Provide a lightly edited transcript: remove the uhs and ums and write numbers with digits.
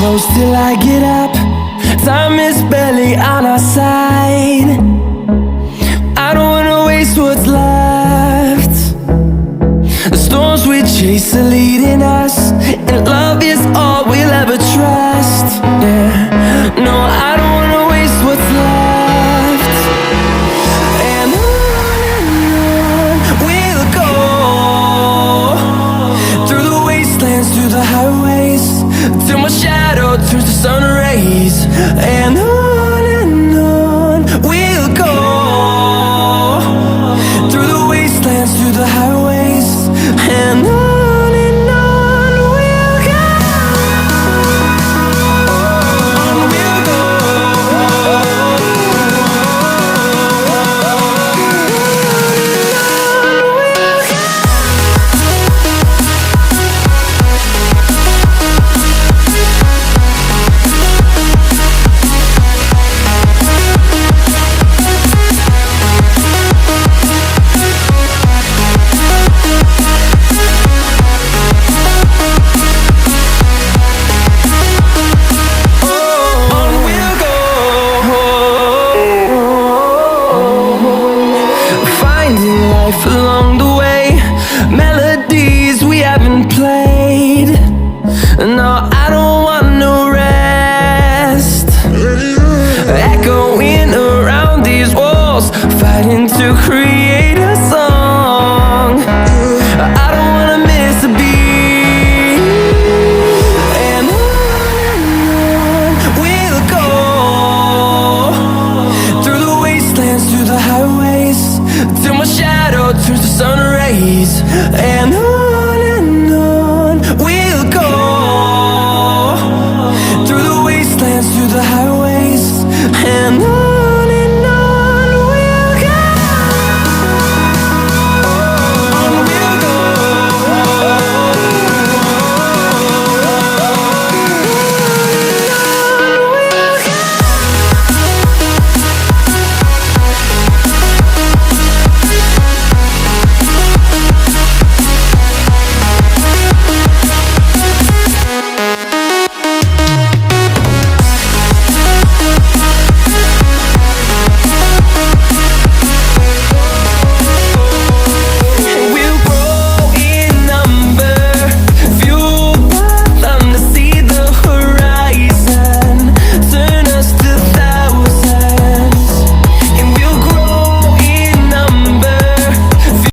close till I get up. Time is barely on our side. I don't wanna waste what's left. The storms we chase are leading us, and love is all we'll ever trust. Yeah, no, I don't wanna waste what's left. And on we'll go, through the wastelands, through the highways, till my shadow turns to sun rays. And on we'll go, through the wastelands, through the highways, and on we'll go. and